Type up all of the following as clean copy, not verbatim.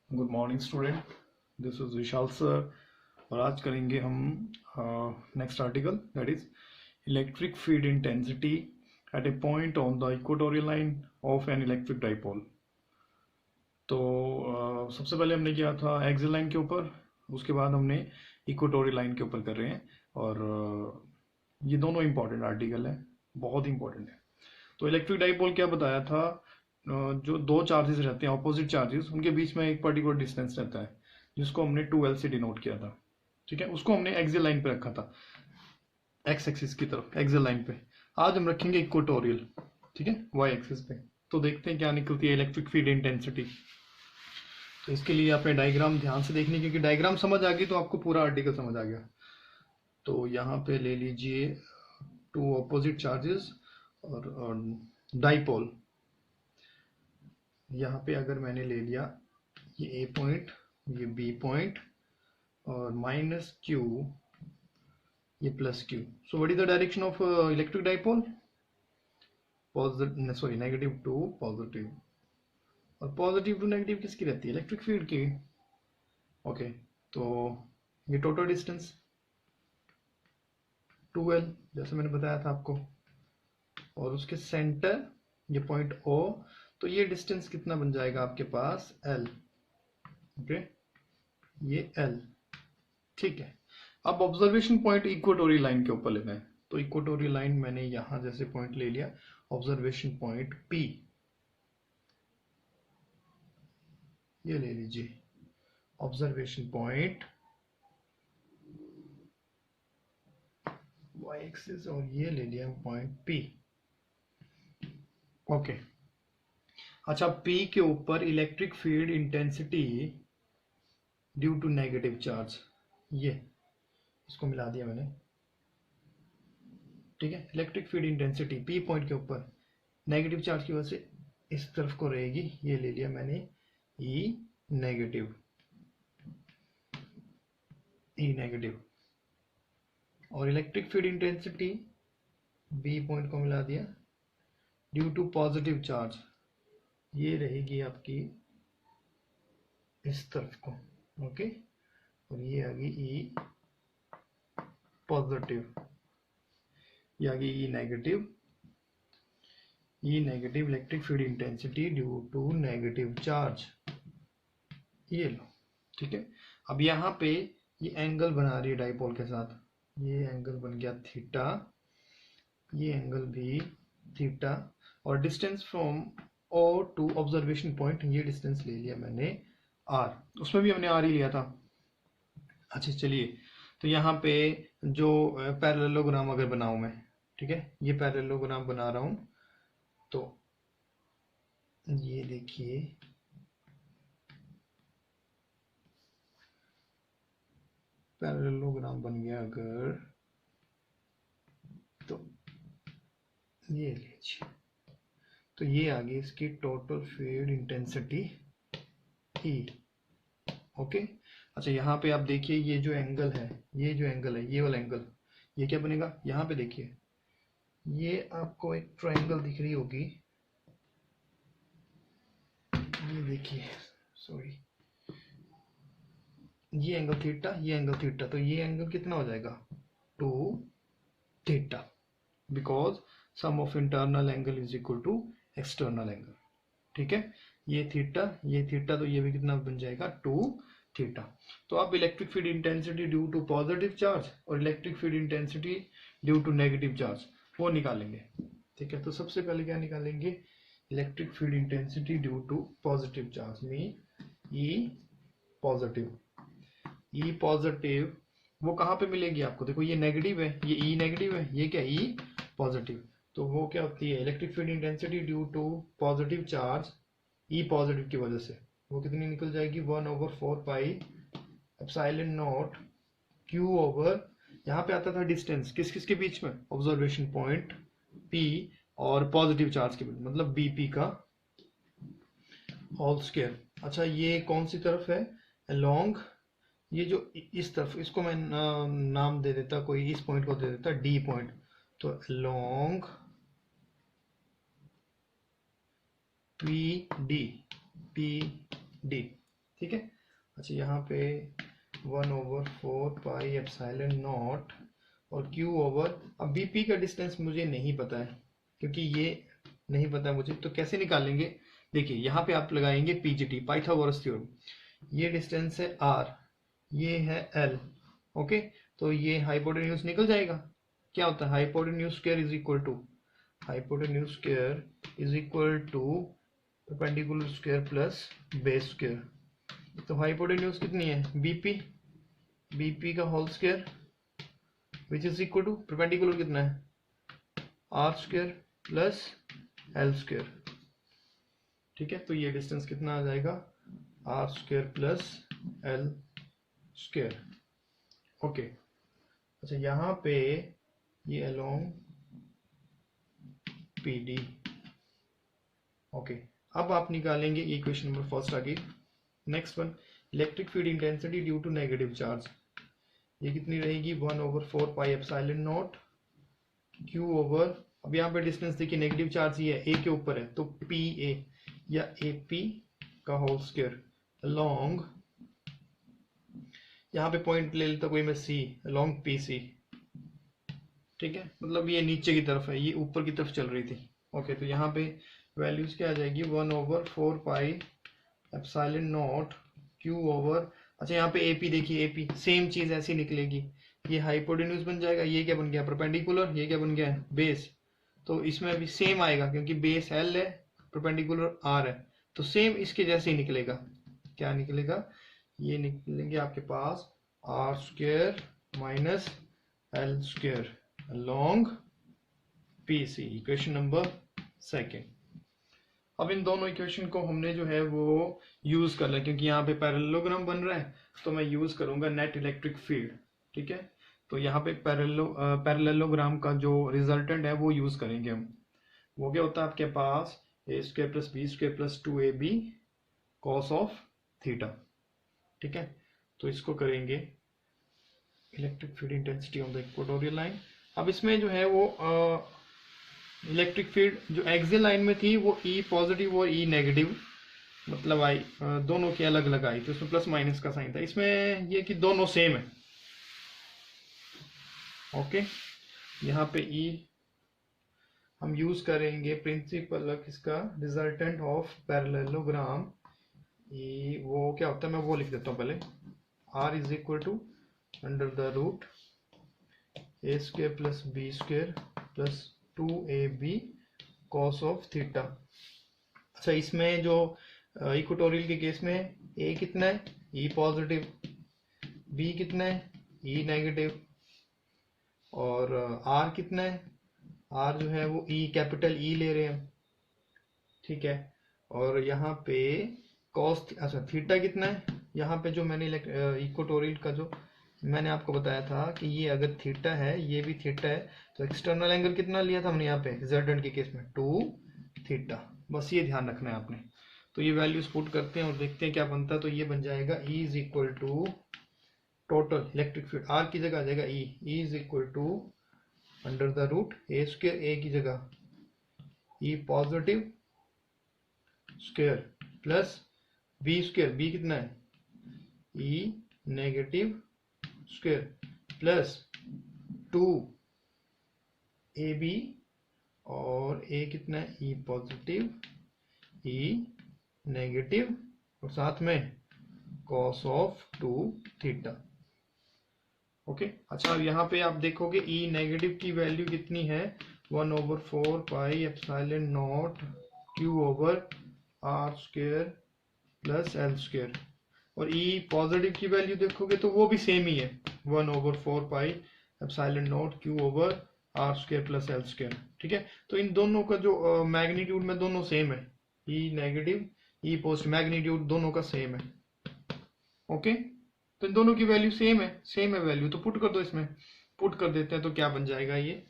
Good morning student, this is Vishal sir. और आज करेंगे हम next article, that is electric field intensity at A point on the equatorial line of an electric dipole. तो सबसे पहले हमने किया था एक्सियल लाइन के ऊपर, उसके बाद हमने इक्वेटोरियल लाइन के ऊपर कर रहे हैं। और ये दोनों इंपॉर्टेंट आर्टिकल हैं, बहुत इंपॉर्टेंट है। तो इलेक्ट्रिक डाइपोल क्या बताया था, जो दो चार्जेस रहते हैं, ऑपोजिट चार्जेस, उनके बीच में एक पर्टिकुलर डिस्टेंस रहता है जिसको हमने 2L से डिनोट किया था। ठीक है, उसको हमने एक्सियल लाइन पे रखा था, एक्स एक्सिस की तरफ एक्सियल लाइन पे। आज हम रखेंगे इक्वेटोरियल, ठीक है, वाई एक्सिस पे। तो देखते हैं क्या निकलती है इलेक्ट्रिक फील्ड इंटेंसिटी। तो इसके लिए आपने डायग्राम ध्यान से देखनी, क्योंकि डायग्राम समझ आ गई तो आपको पूरा आर्टिकल समझ आ गया। तो यहाँ पे ले लीजिए टू ऑपोजिट चार्जेस और डाइपोल। यहाँ पे अगर मैंने ले लिया ये ए पॉइंट, ये बी पॉइंट, और माइनस क्यू, ये plus Q. So what is the direction of electric dipole? Positive, sorry, negative to positive. और पॉजिटिव टू नेगेटिव किसकी रहती है? इलेक्ट्रिक फील्ड की। ओके, तो ये टोटल डिस्टेंस 2L, जैसे मैंने बताया था आपको, और उसके सेंटर ये पॉइंट O, तो ये डिस्टेंस कितना बन जाएगा आपके पास? L। ओके, ये L। ठीक है, अब ऑब्जर्वेशन पॉइंट इक्वेटोरियल लाइन के ऊपर लेना है। तो इक्वेटोरियल लाइन मैंने यहां जैसे पॉइंट ले लिया, ऑब्जर्वेशन पॉइंट P, ये ले लीजिए ऑब्जर्वेशन पॉइंट y एक्सिस, और ये ले लिया पॉइंट P। ओके, अच्छा, P के ऊपर electric field intensity due to negative charge, ये इसको मिला दिया मैंने। ठीक है, electric field intensity P point के ऊपर नेगेटिव चार्ज की वजह से इस तरफ को रहेगी, ये ले लिया मैंने E नेगेटिव, E नेगेटिव। और electric field intensity B point को मिला दिया ड्यू टू पॉजिटिव चार्ज, ये रहेगी आपकी इस तरफ को। ओके, और ये आ गई E पॉजिटिव, ये आ गई E negative. E negative electric field intensity due to negative charge, ये लो। ठीक है, अब यहाँ पे ये एंगल बना रही है डाइपोल के साथ, ये एंगल बन गया थीटा, ये एंगल भी थीटा। और distance from O to observation point, ये डिस्टेंस ले लिया मैंने R, उसमें भी हमने R ही लिया था। अच्छा चलिए, तो यहाँ पे जो पैरेललोग्राम अगर बनाऊं मैं, ठीक है, ये पैरेललोग्राम बना रहा हूं, तो ये देखिए, पैरेललोग्राम बन गया अगर, तो ये लीजिए, तो ये आ गई इसकी total field intensity E। Okay, अच्छा यहाँ पे आप देखिए, ये जो एंगल है, ये जो एंगल है, ये वाला एंगल, ये क्या बनेगा? यहाँ पे देखिए, ये आपको एक ट्रायंगल दिख रही होगी, ये देखिए, सॉरी, ये एंगल थीटा, ये एंगल थीटा, तो ये एंगल कितना हो जाएगा? 2 theta, because sum of internal angle is equal to external angle. ठीक है, ये थीटा, ये थीटा, तो ये भी कितना बन जाएगा? 2 थीटा। तो आप electric field intensity due to positive charge और electric field intensity due to negative charge वो निकालेंगे। ठीक है, तो सबसे पहले क्या निकालेंगे? Electric field intensity due to positive charge mean E positive. E positive वो कहाँ पे मिलेगी आपको? देखो, ये नेगेटिव है, ये ई नेगेटिव है, ये क्या? E positive. तो वो क्या होती है? Electric field intensity due to positive charge E positive की वजह से वो कितनी निकल जाएगी? 1/4 pi epsilon naught Q over, यहाँ पे आता था डिस्टेंस किस किस के बीच में? ऑब्जर्वेशन पॉइंट P और पॉजिटिव चार्ज के बीच, मतलब BP का होल स्क्वायर। अच्छा, ये कौन सी तरफ है? अलोंग, ये जो इस तरफ, इसको मैं नाम दे देता, कोई इस पॉइंट को दे देता D पॉइंट। तो अलोंग PD, PD, ठीक है। अच्छा यहाँ पे 1/4πε0 और Q ओवर, अब BP का डिस्टेंस मुझे नहीं पता है क्योंकि ये नहीं पता मुझे, तो कैसे निकालेंगे? देखिए यहाँ पे आप लगाएंगे PGT, पाइथागोरस थ्योरम। ये डिस्टेंस है R, ये है L, ओके। तो ये हाइपोटेन्यूज निकल जाएगा। क्या होता है? Hypotenuse square is equal to, hypotenuse square is equal to perpendicular square plus base square. तो हाइपोटेन्यूज कितनी है? बीपी का whole square which is equal to perpendicular कितना है? R square plus L square. ठीक है, तो ये डिस्टेंस कितना आ जाएगा? R square plus L square, okay. अच्छा यहाँ पे ये अलोंग PD, ओके। अब आप निकालेंगे इक्वेशन नंबर फर्स्ट आगे। Next one, electric field intensity due to negative charge, ये कितनी रहेगी? 1/4πε0 Q ओवर, अब यहाँ पे डिस्टेंस देखिए नेगेटिव चार्ज ही है, A के ऊपर है, तो PA या AP का होल स्क्वायर अलोंग, यहाँ पे पॉइंट ले लेता कोई मैं C, अलोंग PC। ठीक है, मतलब ये नीचे की तरफ है, ये ऊपर की तरफ चल रही थी, ओके। तो यहाँ पे वैल्यूज क्या आ जाएगी? 1/4πε0 Q ओवर, अच्छा यहाँ पे AP देखिए, AP सेम चीज ऐसी निकलेगी, ये हाइपोटेन्यूज बन जाएगा, ये क्या बन गया? परपेंडिकुलर, ये क्या बन गया? बेस। तो इसमें भी सेम आएगा क्योंकि बेस L है, परपेंडिकुलर R है, तो सेम इसके जैसे ही निकलेगा। क्या निकलेगा? ये निकलेंगे आपके पास R square minus L square along PC, equation number second. अब इन दोनों इक्वेशन को हमने जो है वो यूज कर लिया, क्योंकि यहाँ पे पैरेललोग्राम बन रहा है, तो मैं यूज करूंगा नेट इलेक्ट्रिक फील्ड। ठीक है, तो यहाँ पे पैरेललोग्राम का जो रिजल्टेंट है वो यूज करेंगे हम। वो क्या होता है आपके पास? A square plus B square plus 2AB cos of theta. ठीक है, तो इसको करेंगे electric field intensity on the equatorial line. अब इसमें जो है वो इलेक्ट्रिक फील्ड जो एक्सियल लाइन में थी वो E पॉजिटिव और E नेगेटिव मतलब आई, दोनों की अलग अलग आई, तो इसमें प्लस माइनस का साइन था। इसमें ये कि दोनों सेम है, ओके। यहाँ पे E हम यूज करेंगे प्रिंसिपल इसका रिजल्टेंट ऑफ पैरेललोग्राम। ये वो क्या होता है, मैं वो लिख देता हूँ पहले। R is equal to under the root A square plus B square plus 2AB cos of theta. अच्छा, इसमें जो इक्वेटोरियल के केस में A कितना है? E पॉजिटिव, B कितना है? E नेगेटिव, और R कितना है? R जो है वो E कैपिटल E ले रहे हैं, ठीक है। और यहाँ पे कॉस, अच्छा थीटा कितना है? यहाँ पे जो मैंने इक्वेटोरियल का जो मैंने आपको बताया था कि ये अगर थीटा है, ये भी थीटा है, तो एक्सटर्नल एंगल कितना लिया था हमने यहाँ पे रिजल्टेंट के केस में? 2 थीटा। बस ये ध्यान रखना है आपने। तो ये वैल्यूज पुट करते हैं और देखते हैं क्या बनता है। तो ये बन जाएगा E is equal to total electric field, R की जगह आ जाएगा E is equal to under the root A square, A की जगह E positive square plus B square, B कितना है? E negative square plus 2AB, और A कितना है? E पॉजिटिव, E नेगेटिव, और साथ में कॉस ऑफ 2 थीटा, ओके। अच्छा, अब यहाँ पे आप देखोगे E नेगेटिव की वैल्यू कितनी है? 1/4πε0 Q over R square plus L square, और E पॉजिटिव की वैल्यू देखोगे तो वो भी सेम ही है, 1/4πε0 Q over R square plus L square. ठीक है, तो इन दोनों का जो मैग्नीट्यूड में दोनों सेम है, E negative E positive, magnitude दोनों का सेम है, ओके। तो इन दोनों की वैल्यू सेम है वैल्यू, तो पुट कर दो, इसमें पुट कर देते हैं तो क्या बन जाएगा? ये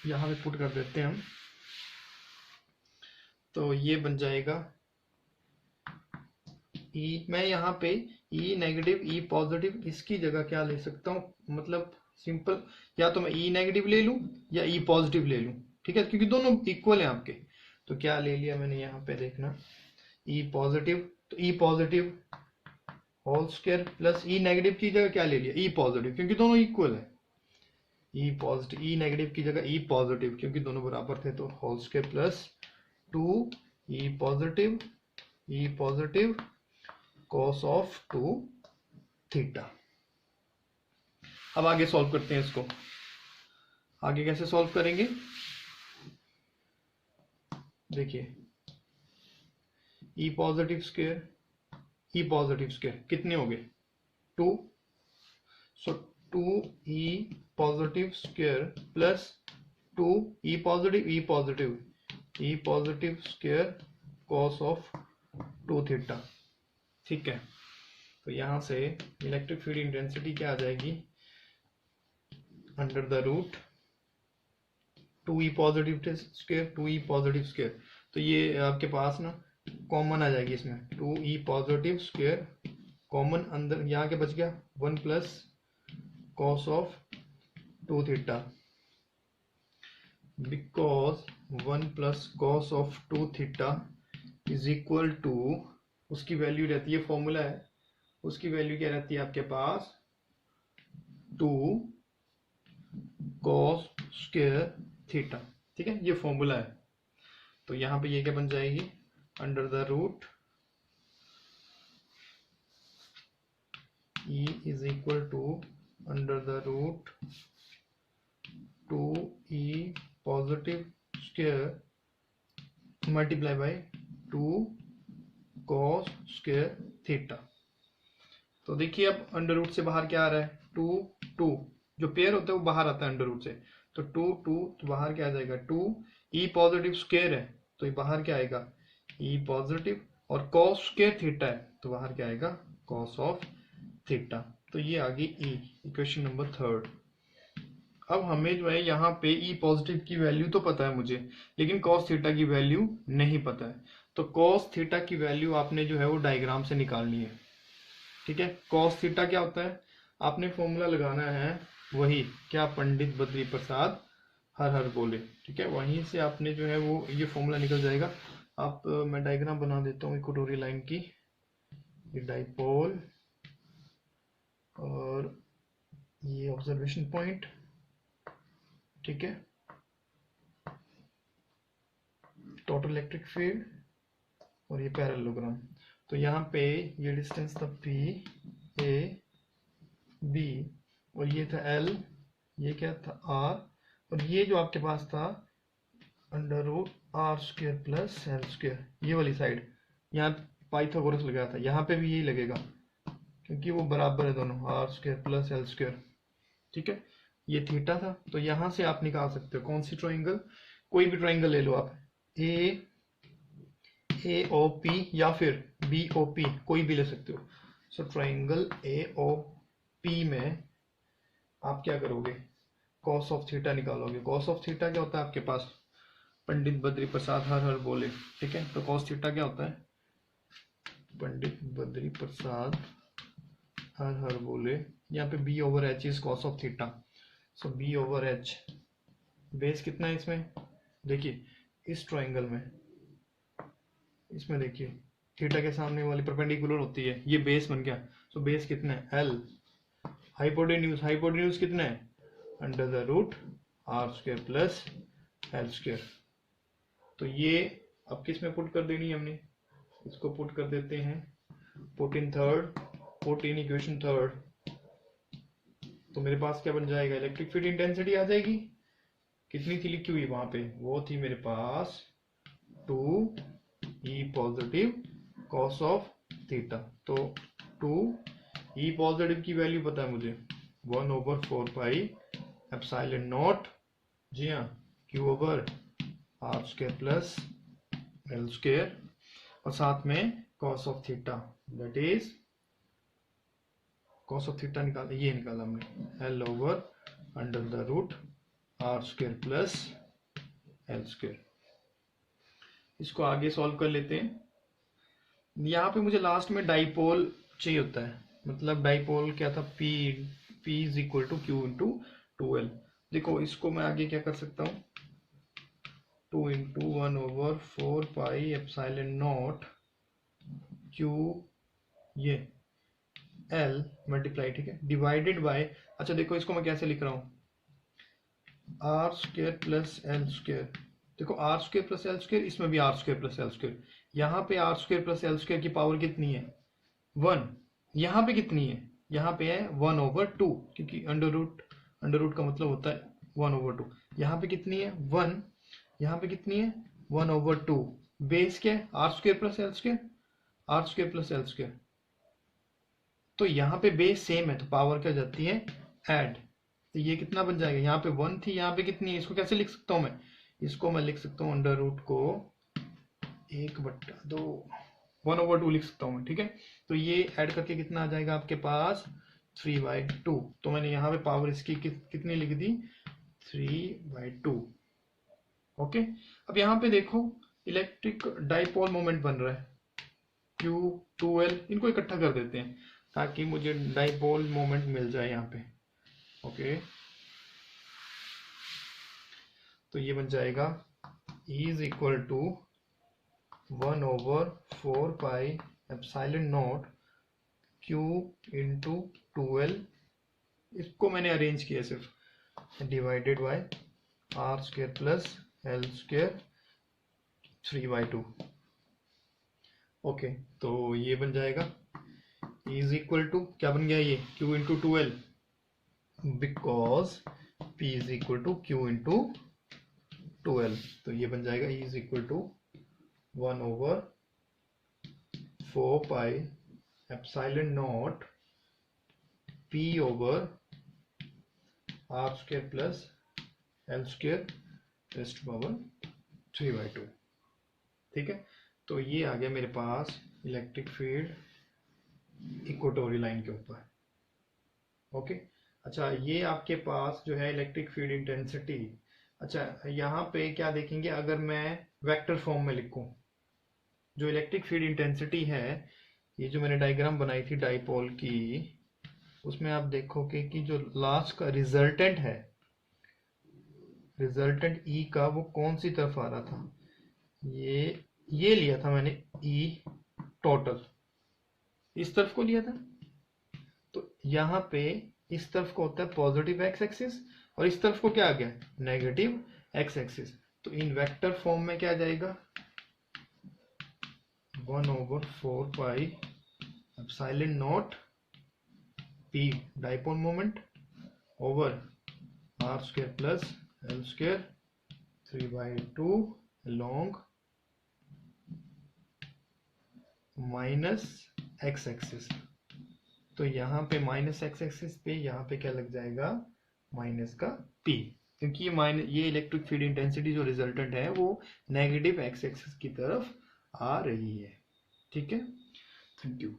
यहाँ पे पुट कर देते हैं हम, तो ये बन जाएगा E, मैं यहाँ पे E नेगेटिव E पॉजिटिव इसकी जगह क्या ले सकता हूँ? मतलब सिंपल, या तो मैं E नेगेटिव ले लूँ या E पॉजिटिव ले लूँ, ठीक है, क्योंकि दोनों इक्वल है आपके। तो क्या ले लिया मैंने यहाँ पे, देखना, ई पॉजिटिव, तो ई पॉजिटिव होल स्क्वायर प्लस ई नेगेटिव की जगह क्या ले लिया, ई पॉजिटिव, क्योंकि दोनों इक्वल है। ई पॉजिटिव, ई नेगेटिव की जगह ई पॉजिटिव, क्योंकि दोनों बराबर थे, तो whole square plus 2 E positive cos of 2 theta. अब आगे सॉल्व करते हैं इसको। आगे कैसे सॉल्व करेंगे, देखिए ई पॉजिटिव स्क्वायर कितने हो गए 2, so 2 E positive square plus 2 E positive square cos of 2 theta. ठीक है, तो यहां से इलेक्ट्रिक फील्ड इंटेंसिटी क्या आ जाएगी, under the root 2 E positive square, तो ये आपके पास ना कॉमन आ जाएगी इसमें, 2 ई पॉजिटिव स्क्वायर कॉमन अंदर, यहाँ के बच गया 1 plus cos of 2 theta, because 1 plus cos of 2 theta is equal to, उसकी वैल्यू रहती है, फॉर्मूला है, उसकी वैल्यू क्या रहती है आपके पास 2 कॉस स्क्वायर थीटा। ठीक है, ये फॉर्मूला है। तो यहां पे ये क्या बन जाएगी, under the root E is equal to under the root 2E positive square multiply by 2 cos square theta. तो देखिए अब अंडर रूट से बाहर क्या आ रहा है, 2 जो पेयर होता है वो बाहर आता है अंडर रूट से, तो 2 तो बाहर क्या आ जाएगा 2 ई पॉजिटिव स्क्वायर है, तो ये बाहर क्या आएगा ई पॉजिटिव, और कॉस स्क्वायर थीटा है तो बाहर क्या आएगा कॉस ऑफ थीटा। तो ये आ गई ई, इक्वेशन नंबर 3। अब हमें जो है यहाँ पे ई पॉजिटिव की वैल्यू तो पता है मुझे, लेकिन कॉस थीटा की वैल्यू नहीं पता है। तो कॉस थीटा की वैल्यू आपने जो है वो डायग्राम से निकालनी है। ठीक है, कॉस थीटा क्या होता है, आपने फॉर्मूला लगाना है वही, क्या, पंडित बद्री प्रसाद हर हर बोले। ठीक है, वहीं से आपने जो है वो ये फॉर्मूला निकल जाएगा। आप मैं डायग्राम बना देता हूँ इक्वेटोरियल लाइन की, ये डाइपोल और ये ऑब्जर्वेशन पॉइंट। ठीक है, टोटल इलेक्ट्रिक फील्ड और ये पैरेललोग्राम। तो यहाँ पे ये डिस्टेंस था P A B और ये था L, ये क्या था R, और ये जो आपके पास था under root R square plus L square, ये वाली साइड, यहाँ पाइथागोरस लगाया था, यहाँ पे भी यही लगेगा क्योंकि वो बराबर है दोनों, R square plus L square. ठीक है, ये थीटा था, तो यहां से आप निकाल सकते हो कौन सी ट्राइंगल, कोई भी ट्राइंगल ले लो आप, ए ओ पी या फिर बी ओ पी, कोई भी ले सकते हो। So triangle A O P में आप क्या करोगे, कॉस ऑफ थीटा निकालोगे। कॉस ऑफ थीटा क्या होता है आपके पास, पंडित बद्री प्रसाद हर हर बोले। ठीक है, तो कॉस थीटा क्या होता है, पंडित बद्री प्रसाद हर हर बोले, यहाँ पे B over H is cos of theta. So B over H, base कितना है इसमें, देखिए इस ट्राइंगल में, इसमें देखिए थीटा के सामने वाली परपेंडिकुलर होती है, ये बेस बन गया। सो बेस कितना है एल, हाइपोटेन्यूज कितना है under the root R square plus L square. तो ये अब किस में पुट कर देनी है हमने, इसको पुट कर देते हैं, पुट इन इक्वेशन 3। तो मेरे पास क्या बन जाएगा, इलेक्ट्रिक फील्ड इंटेंसिटी आ जाएगी, कितनी थी लिखी हुई वहां पे, वो थी मेरे पास 2 E positive cos of theta. तो 2 ई पॉजिटिव की वैल्यू पता है मुझे 1/4 पाई एप्सिलॉन नॉट, जी हाँ, Q over R square plus L square, और साथ में cos of theta, that is cos of theta निकाला, ये निकाला हमने L over under the root R square plus L square. इसको आगे सॉल्व कर लेते हैं। यहाँ पे मुझे लास्ट में डाइपोल चाहिए होता है, मतलब डाइपोल क्या था, P is equal to Q into 2L। देखो इसको मैं आगे क्या कर सकता हूँ, 2 into 1/4 pi epsilon naught Q ये एल मल्टीप्लाई, ठीक है, डिवाइडेड बाय, अच्छा देखो इसको मैं कैसे लिख रहा हूँ, R square plus L square. देखो R square plus L square, इसमें भी R square plus L square. यहाँ पे R square plus L square की पावर कितनी है 1, यहाँ पे कितनी है, यहाँ पे है 1/2, क्योंकि अंडर रूट का मतलब होता है 1/2। यहाँ पे कितनी है 1, यहाँ पे कितनी है 1/2। बेस क्या है R square plus L square, R square plus L square. तो यहाँ पे बेस सेम है तो पावर क्या जाती है ऐड। तो ये कितना बन जाएगा, यहाँ पे 1 थी, यहाँ पे कितनी है, इसको कैसे लिख सकता हूँ मैं, इसको मैं लिख सकता हूँ अंडर रूट को 1/2, 1/2 लिख सकता हूँ मैं, ठीक है। तो ये ऐड करके कितना आ जाएगा आपके पास 3/2। तो मैंने यहाँ पे पावर इसकी कितनी लिख दी 3/2। ओके, अब यहाँ पे देखो इलेक्ट्रिक डाइपोल मोमेंट बन रहा है Q2L, इनको इकट्ठा कर देते हैं ताकि मुझे डाइपोल मोमेंट मिल जाए यहाँ पे। ओके, तो ये बन जाएगा E is equal to 1/4 pi epsilon naught Q into 2L, इसको मैंने अरेंज किया सिर्फ, divided by R square plus L square 3/2। Okay, तो ये बन जाएगा इज इक्वल टू, क्या बन गया ये Q into 2L, because P is equal to Q into 2L। तो ये बन जाएगा is equal to 1/4 pi epsilon naught P over R square plus L square raised power 3/2। ठीक है, तो ये आ गया मेरे पास इलेक्ट्रिक फील्ड इक्वेटोरियल लाइन के ऊपर। ओके, अच्छा ये आपके पास जो है इलेक्ट्रिक फील्ड इंटेंसिटी, अच्छा यहाँ पे क्या देखेंगे, अगर मैं वेक्टर फॉर्म में लिखूं जो इलेक्ट्रिक फील्ड इंटेंसिटी है, ये जो मैंने डायग्राम बनाई थी डाइपोल की, उसमें आप देखोगे कि जो लास्ट का रिजल्टेंट है, रिजल्टेंट E का, वो कौन सी तरफ आ रहा था, ये लिया था मैंने E टोटल, इस तरफ को लिया था। तो यहाँ पे इस तरफ को होता है पॉजिटिव एक्स एक्सिस और इस तरफ को क्या आ गया नेगेटिव एक्स एक्सिस। तो इन वेक्टर फॉर्म में क्या आ जाएगा 1/4 pi epsilon naught P dipole moment over R square plus L square 3/2 long minus X axis. तो यहाँ पे माइनस एक्स एक्सिस पे यहाँ पे क्या लग जाएगा माइनस का P, क्योंकि ये इलेक्ट्रिक फील्ड इंटेंसिटी जो रिजल्टेंट है वो नेगेटिव एक्स एक्सिस की तरफ आ रही है। ठीक है, थैंक यू।